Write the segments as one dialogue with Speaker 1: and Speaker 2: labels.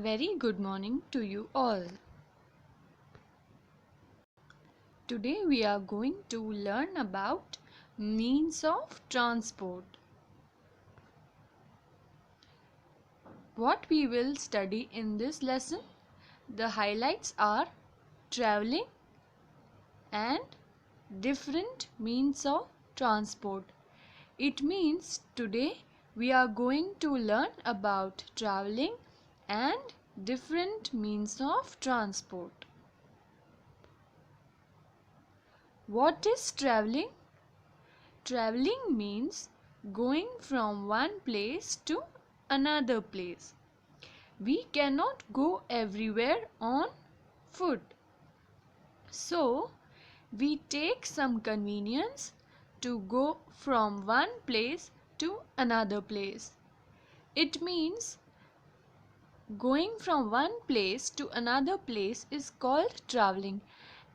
Speaker 1: Very good morning to you all. Today we are going to learn about means of transport. What we will study in this lesson, the highlights are traveling and different means of transport. It means today we are going to learn about traveling and different means of transport. What is traveling? Traveling means going from one place to another place. We cannot go everywhere on foot. So, we take some convenience to go from one place to another place. It means going from one place to another place is called traveling.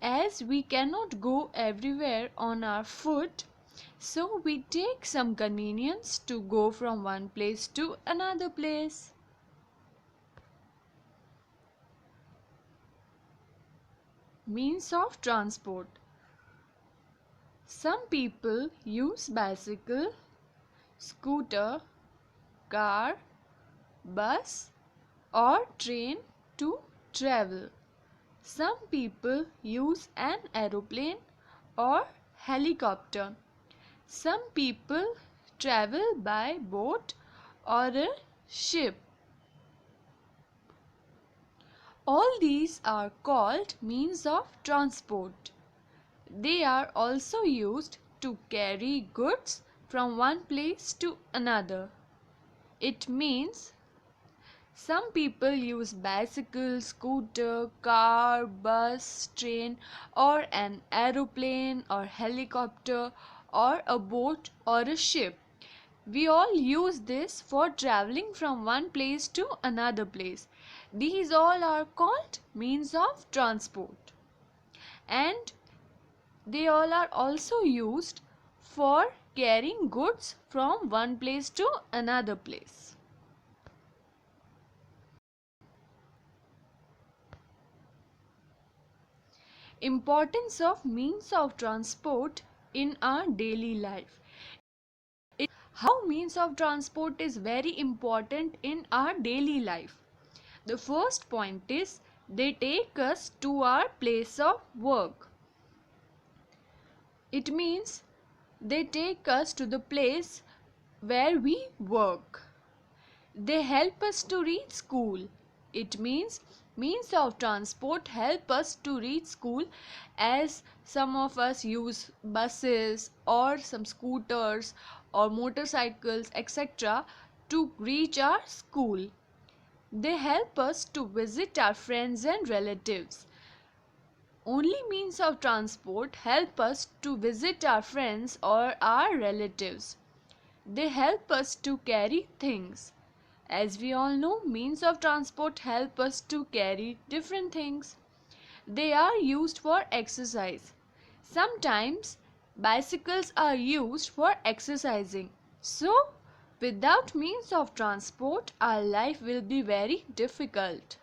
Speaker 1: As we cannot go everywhere on our foot, so we take some convenience to go from one place to another place. Means of transport. Some people use bicycle, scooter, car, bus or train to travel. Some people use an aeroplane or helicopter. Some people travel by boat or a ship. All these are called means of transport. They are also used to carry goods from one place to another. It means some people use bicycle, scooter, car, bus, train or an aeroplane or helicopter or a boat or a ship. We all use this for traveling from one place to another place. These all are called means of transport. And they all are also used for carrying goods from one place to another place. Importance of means of transport in our daily life. How means of transport is very important in our daily life. The first point is they take us to our place of work. It means they take us to the place where we work. They help us to reach school. It means means of transport help us to reach school, as some of us use buses or some scooters or motorcycles etc. to reach our school. They help us to visit our friends and relatives. Only means of transport help us to visit our friends or our relatives. They help us to carry things. As we all know, means of transport help us to carry different things. They are used for exercise. Sometimes bicycles are used for exercising. So, without means of transport, our life will be very difficult.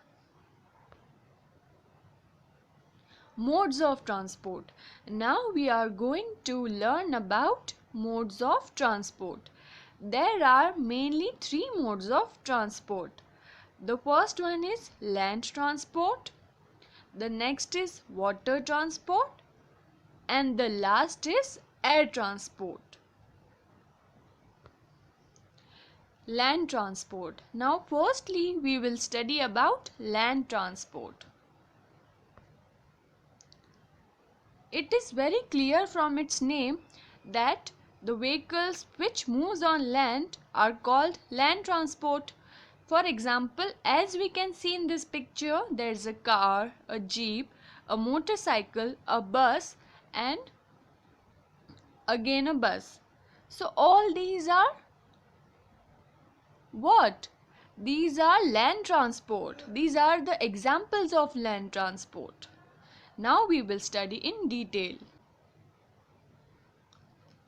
Speaker 1: Modes of transport. Now we are going to learn about modes of transport. There are mainly three modes of transport. The first one is land transport, the next is water transport, and the last is air transport. Land transport. Now firstly we will study about land transport. It is very clear from its name that the vehicles which moves on land are called land transport. For example, as we can see in this picture, there is a car, a jeep, a motorcycle, a bus and again a bus. So all these are what? These are land transport. These are the examples of land transport. Now we will study in detail.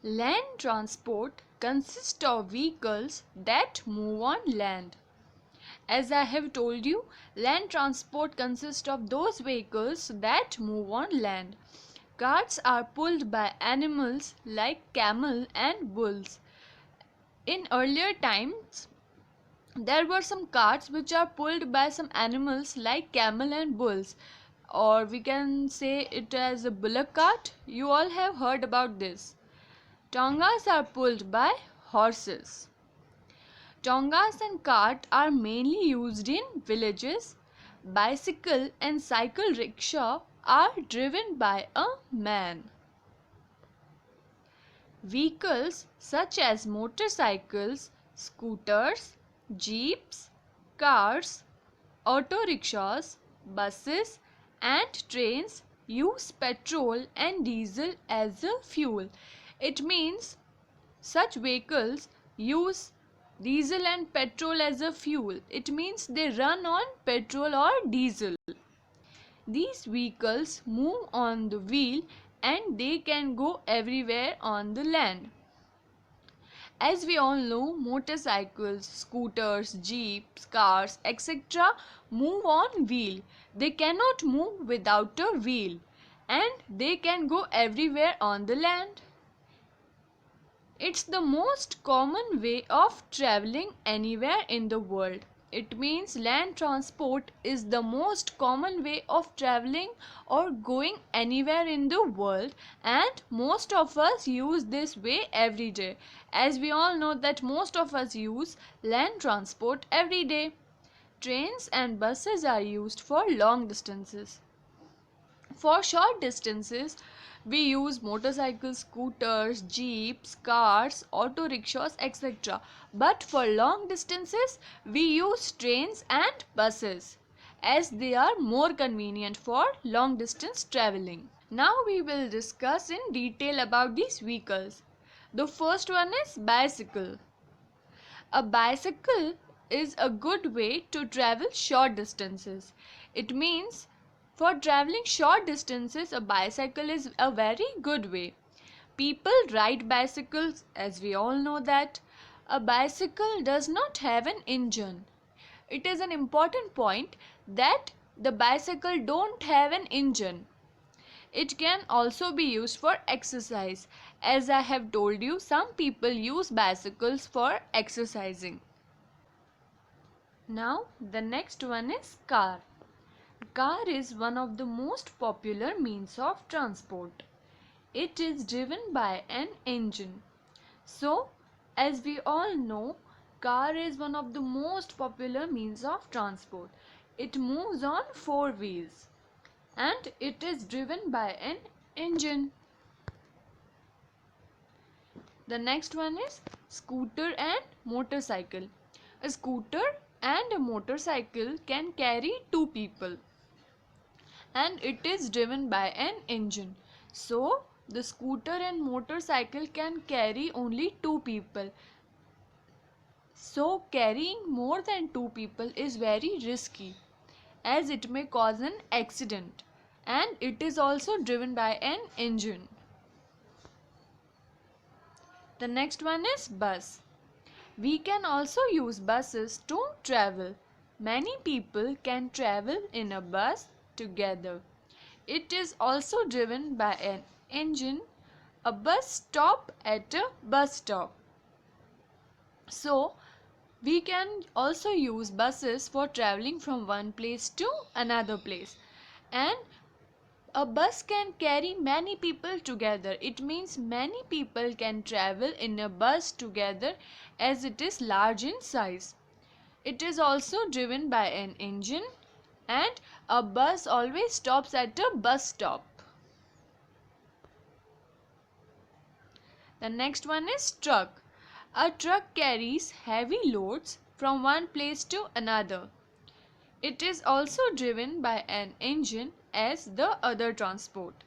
Speaker 1: Land transport consists of vehicles that move on land. As I have told you, land transport consists of those vehicles that move on land. Carts are pulled by animals like camel and bulls. In earlier times, there were some carts which are pulled by some animals like camel and bulls, or we can say it as a bullock cart. You all have heard about this. Tongas are pulled by horses. Tongas and cart are mainly used in villages. Bicycle and cycle rickshaw are driven by a man. Vehicles such as motorcycles, scooters, jeeps, cars, auto rickshaws, buses and trains use petrol and diesel as a fuel. It means such vehicles use diesel and petrol as a fuel. It means they run on petrol or diesel. These vehicles move on the wheel and they can go everywhere on the land. As we all know, motorcycles, scooters, jeeps, cars, etc. move on wheel. They cannot move without a wheel and they can go everywhere on the land. It's the most common way of traveling anywhere in the world. It means land transport is the most common way of traveling or going anywhere in the world, and most of us use this way every day. As we all know that most of us use land transport every day. Trains and buses are used for long distances. For short distances, we use motorcycles, scooters, jeeps, cars, auto rickshaws, etc. But for long distances, we use trains and buses as they are more convenient for long distance traveling. Now we will discuss in detail about these vehicles. The first one is bicycle. A bicycle is a good way to travel short distances. It means for traveling short distances, a bicycle is a very good way. People ride bicycles, as we all know that. A bicycle does not have an engine. It is an important point that the bicycle don't have an engine. It can also be used for exercise. As I have told you, some people use bicycles for exercising. Now the next one is car. Car is one of the most popular means of transport. It is driven by an engine. So, as we all know, car is one of the most popular means of transport. It moves on four wheels and it is driven by an engine. The next one is scooter and motorcycle. A scooter and a motorcycle can carry two people and it is driven by an engine. So, the scooter and motorcycle can carry only two people. So, carrying more than two people is very risky as it may cause an accident, and it is also driven by an engine. The next one is bus. We can also use buses to travel. Many people can travel in a bus together. It is also driven by an engine. A bus stop at a bus stop. So, we can also use buses for traveling from one place to another place. And a bus can carry many people together. It means many people can travel in a bus together as it is large in size. It is also driven by an engine and a bus always stops at a bus stop. The next one is truck. A truck carries heavy loads from one place to another. It is also driven by an engine as the other transport.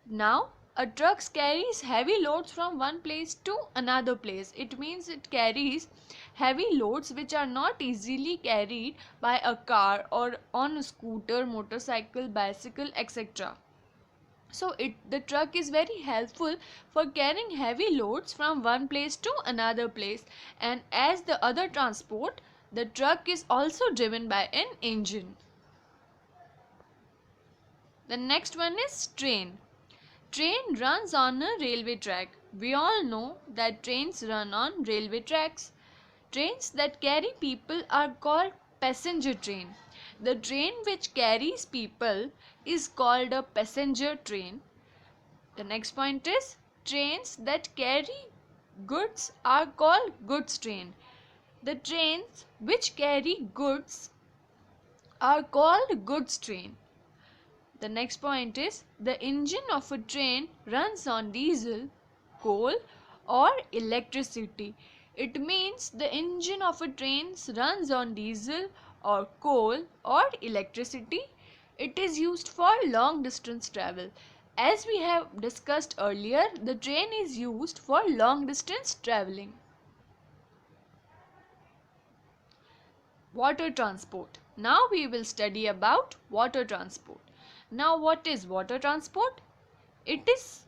Speaker 1: Now, a truck carries heavy loads from one place to another place. It means it carries heavy loads which are not easily carried by a car or on a scooter, motorcycle, bicycle, etc. So the truck is very helpful for carrying heavy loads from one place to another place, and as the other transport, The truck is also driven by an engine. The next one is train. Train runs on a railway track. We all know that trains run on railway tracks. Trains that carry people are called passenger train. The train which carries people is called a passenger train. The next point is trains that carry goods are called goods train. The trains which carry goods are called goods train. The next point is the engine of a train runs on diesel, coal or electricity. It means the engine of a train runs on diesel or coal or electricity. It is used for long distance travel. As we have discussed earlier, the train is used for long distance traveling. Water transport. Now we will study about water transport. Now what is water transport? It is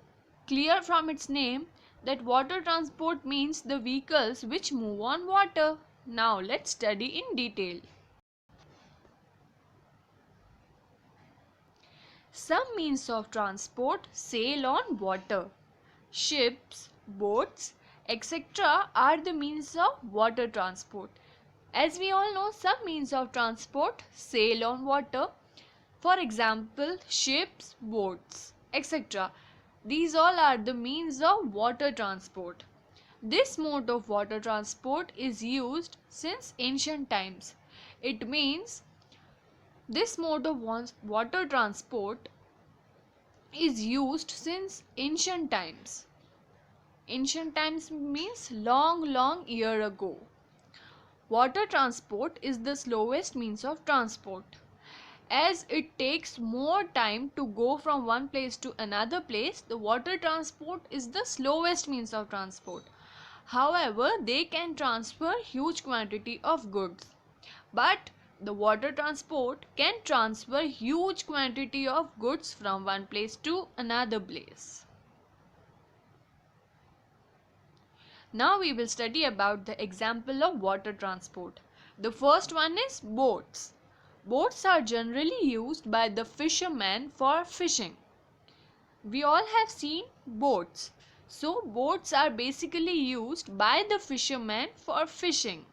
Speaker 1: clear from its name that water transport means the vehicles which move on water. Now let's study in detail. Some means of transport sail on water. Ships, boats, etc. are the means of water transport. As we all know, some means of transport sail on water. For example, ships, boats, etc. These all are the means of water transport. This mode of water transport is used since ancient times. It means this mode of water transport is used since ancient times. Ancient times means long year ago. Water transport is the slowest means of transport. As it takes more time to go from one place to another place, the water transport is the slowest means of transport. However, they can transfer huge quantity of goods. But the water transport can transfer huge quantity of goods from one place to another place. Now we will study about the example of water transport. The first one is boats. Boats are generally used by the fishermen for fishing. We all have seen boats. So boats are basically used by the fishermen for fishing.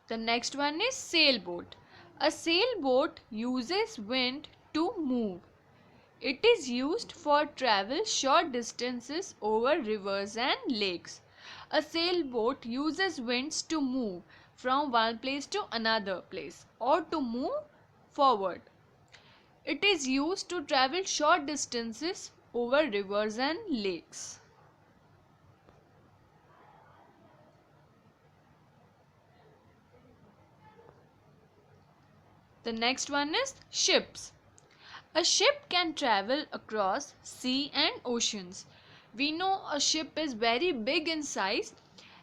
Speaker 1: The next one is sailboat. A sailboat uses wind to move. It is used for travel short distances over rivers and lakes. A sailboat uses winds to move from one place to another place or to move forward. It is used to travel short distances over rivers and lakes. The next one is ships. A ship can travel across sea and oceans. We know a ship is very big in size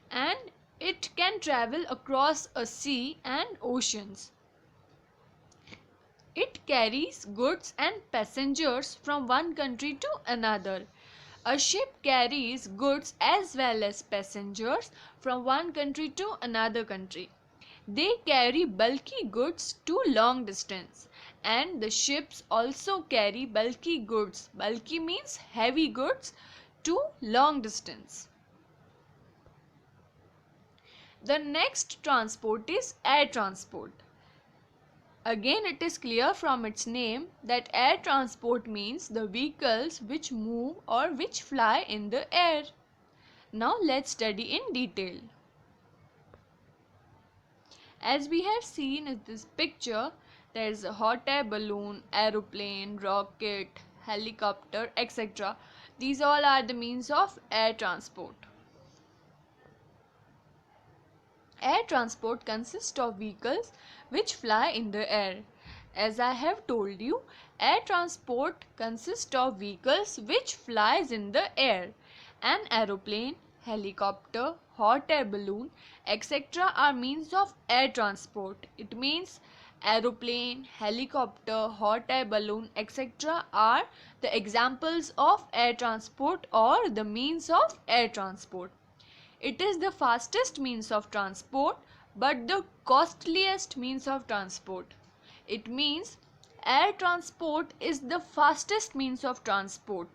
Speaker 1: and it can travel across a sea and oceans. It carries goods and passengers from one country to another. A ship carries goods as well as passengers from one country to another country. They carry bulky goods to long distance. And the ships also carry bulky goods. Bulky means heavy goods to long distance. The next transport is air transport. Again, it is clear from its name that air transport means the vehicles which move or which fly in the air. Now let's study in detail. As we have seen in this picture, there is a hot air balloon, aeroplane, rocket, helicopter, etc. These all are the means of air transport. Air transport consists of vehicles which fly in the air. As I have told you, air transport consists of vehicles which flies in the air. An aeroplane, helicopter, hot air balloon, etc. are means of air transport. It means aeroplane, helicopter, hot air balloon, etc. are the examples of air transport or the means of air transport. It is the fastest means of transport but the costliest means of transport. It means air transport is the fastest means of transport.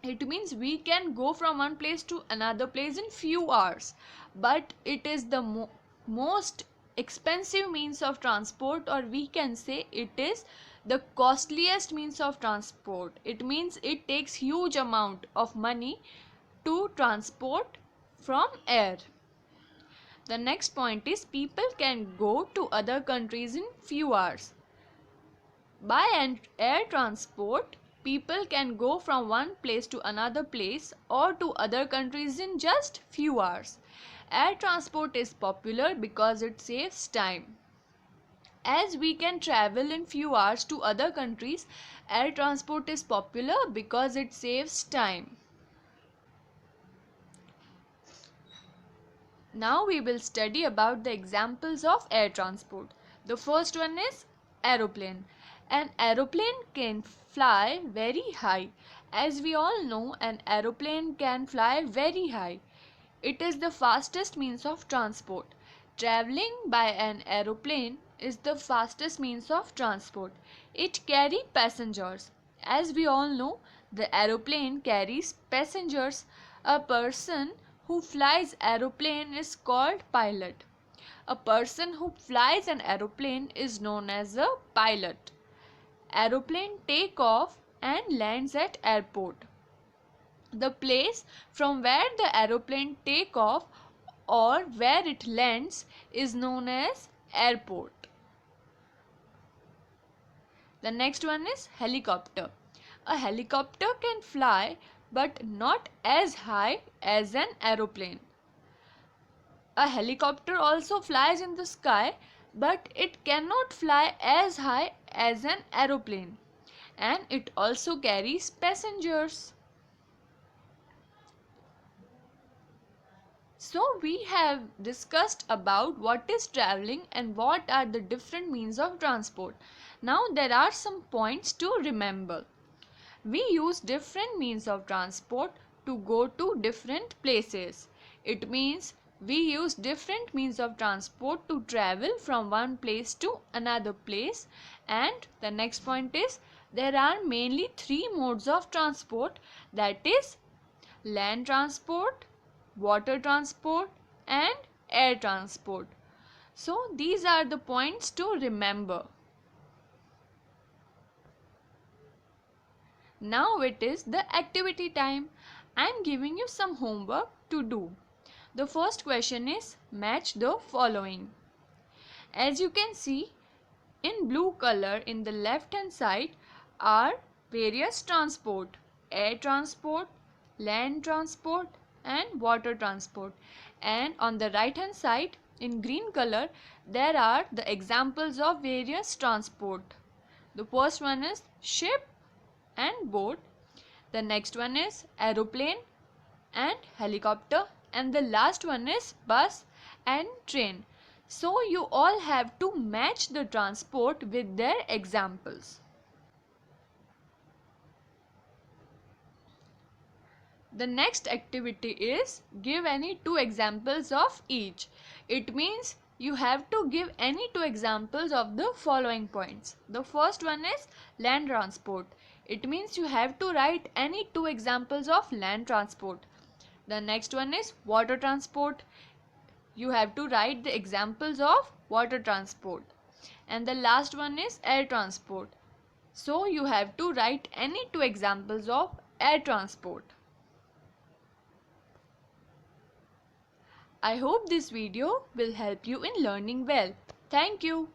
Speaker 1: It means we can go from one place to another place in few hours, but it is the most expensive means of transport, or we can say it is the costliest means of transport. It means it takes huge amount of money to transport from air. The next point is people can go to other countries in few hours. By air transport, people can go from one place to another place or to other countries in just few hours. Air transport is popular because it saves time. As we can travel in few hours to other countries, air transport is popular because it saves time. Now we will study about the examples of air transport. The first one is aeroplane. An aeroplane can fly very high. As we all know, an aeroplane can fly very high. It is the fastest means of transport. Traveling by an aeroplane is the fastest means of transport. It carries passengers. As we all know, the aeroplane carries passengers. A person who flies aeroplane is called pilot. A person who flies an aeroplane is known as a pilot. Aeroplane take off and lands at airport. The place from where the aeroplane take off or where it lands is known as airport. The next one is helicopter. A helicopter can fly but not as high as an aeroplane. A helicopter also flies in the sky, but it cannot fly as high as an aeroplane, and it also carries passengers. So we have discussed about what is traveling and what are the different means of transport. Now there are some points to remember. We use different means of transport to go to different places. It means we use different means of transport to travel from one place to another place. And the next point is there are mainly three modes of transport, that is land transport, water transport and air transport. So these are the points to remember. Now it is the activity time. I am giving you some homework to do. The first question is match the following. As you can see in blue color in the left hand side are various transport: air transport, land transport and water transport. And on the right hand side in green color there are the examples of various transport. The first one is ship and boat. The next one is aeroplane and helicopter, and the last one is bus and train. So you all have to match the transport with their examples. The next activity is give any two examples of each. It means you have to give any two examples of the following points. The first one is land transport. It means you have to write any two examples of land transport. The next one is water transport. You have to write the examples of water transport. And the last one is air transport. So you have to write any two examples of air transport. I hope this video will help you in learning well. Thank you.